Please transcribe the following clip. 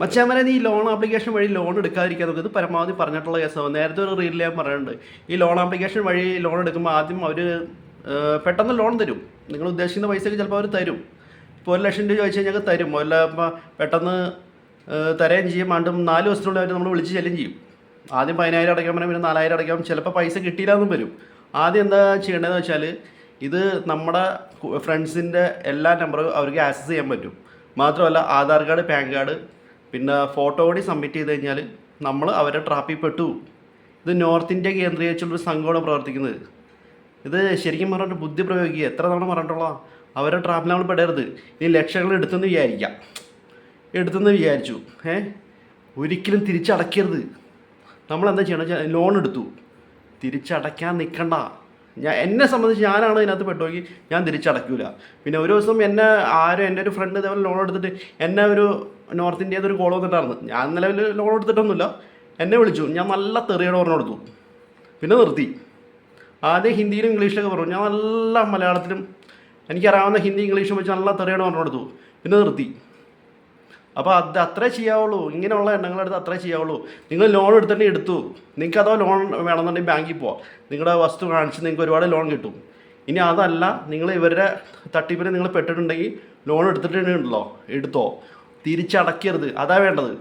മച്ചാമനെ നീ loan application വഴി loan എടുക്കാതിരിക്കാൻ നോക്കുക. ഇത് പരമാവധി പറഞ്ഞിട്ടുള്ള കേസാണ്. നേരത്തെ ഒരു റീലിൽ ഞാൻ പറയുന്നുണ്ട്, ഈ ലോൺ ആപ്ലിക്കേഷൻ വഴി ലോൺ എടുക്കുമ്പോൾ ആദ്യം അവർ പെട്ടെന്ന് ലോൺ തരും. നിങ്ങൾ ഉദ്ദേശിക്കുന്ന പൈസയ്ക്ക് ചിലപ്പോൾ അവർ തരും. ഇപ്പോൾ 1,00,000 രൂപ ചോദിച്ചു കഴിഞ്ഞാൽ തരും. അല്ല പെട്ടെന്ന് തരുകയും ചെയ്യും. വീണ്ടും 4 ദിവസത്തിനുള്ളിൽ അവർ നമ്മൾ വിളിച്ച് ചെല്ലും ചെയ്യും. ആദ്യം 10,000 അടയ്ക്കാൻ പറഞ്ഞാൽ പിന്നെ 4,000 അടയ്ക്കാം. ചിലപ്പോൾ പൈസ കിട്ടിയില്ലെന്നും വരും. ആദ്യം എന്താ ചെയ്യേണ്ടതെന്ന് വെച്ചാൽ, ഇത് നമ്മുടെ ഫ്രണ്ട്സിൻ്റെ എല്ലാ നമ്പറും അവർക്ക് ആക്സസ് ചെയ്യാൻ പറ്റും. മാത്രമല്ല ആധാർ കാർഡ്, പാൻ കാർഡ്, പിന്നെ ഫോട്ടോ കൂടി സബ്മിറ്റ് ചെയ്ത് കഴിഞ്ഞാൽ നമ്മൾ അവരെ ട്രാപ്പിൽ പെട്ടു. ഇത് നോർത്ത് ഇന്ത്യ കേന്ദ്രീകരിച്ചുള്ളൊരു സംഘമാണ് പ്രവർത്തിക്കുന്നത്. ഇത് ശരിക്കും പറഞ്ഞിട്ട് ബുദ്ധി പ്രയോഗിക്കുക. എത്ര തവണ പറഞ്ഞിട്ടുള്ള അവരെ ട്രാപ്പിൽ നമ്മൾ പെടരുത്. ഇനി ലക്ഷങ്ങൾ എടുത്തെന്ന് വിചാരിച്ചു ഒരിക്കലും തിരിച്ചടയ്ക്കരുത്. നമ്മളെന്താ ചെയ്യണം വെച്ചാൽ, ലോൺ എടുത്തു, തിരിച്ചടയ്ക്കാൻ നിൽക്കണ്ട. എന്നെ സംബന്ധിച്ച് ഞാനാണ് ഇതിനകത്ത് പെട്ടുപോയി, ഞാൻ തിരിച്ചടയ്ക്കില്ല. പിന്നെ ഒരു ദിവസം എൻ്റെ ഒരു ഫ്രണ്ട് ഇതേപോലെ ലോൺ എടുത്തിട്ട് എന്നെ ഒരു നോർത്ത് ഇന്ത്യയിൽ ഒരു കോൾ വന്നിട്ടായിരുന്നു. ഞാൻ നിലവിൽ ലോൺ എടുത്തിട്ടൊന്നുമില്ല. എന്നെ വിളിച്ചു, ഞാൻ നല്ല തെറിയോട് പറഞ്ഞു കൊടുത്തു. പിന്നെ നിർത്തി. ആദ്യം ഹിന്ദിയിലും ഇംഗ്ലീഷിലൊക്കെ പറഞ്ഞു. ഞാൻ നല്ല മലയാളത്തിലും എനിക്കറിയാവുന്ന ഹിന്ദി ഇംഗ്ലീഷും വെച്ച് നല്ല തെറിയോട് പറഞ്ഞു കൊടുത്തു. പിന്നെ നിർത്തി. അപ്പോൾ അത്രേ ചെയ്യാവുള്ളൂ. ഇങ്ങനെയുള്ള എണ്ണങ്ങളെടുത്ത് അത്രേ ചെയ്യാവുള്ളൂ. നിങ്ങൾ ലോൺ എടുത്തിട്ടുണ്ടെങ്കിൽ എടുത്തു. നിങ്ങൾക്ക് അഥവാ ലോൺ വേണമെന്നുണ്ടെങ്കിൽ ബാങ്കിൽ പോവാം. നിങ്ങളുടെ വസ്തു കാണിച്ച് നിങ്ങൾക്ക് ഒരുപാട് ലോൺ കിട്ടും. ഇനി അതല്ല, നിങ്ങൾ ഇവരുടെ തട്ടിപ്പിന് നിങ്ങൾ പെട്ടിട്ടുണ്ടെങ്കിൽ ലോൺ എടുത്തിട്ടുണ്ടല്ലോ, എടുത്തോ, തിരിച്ചടയ്ക്കരുത്. അതാ വേണ്ടത്.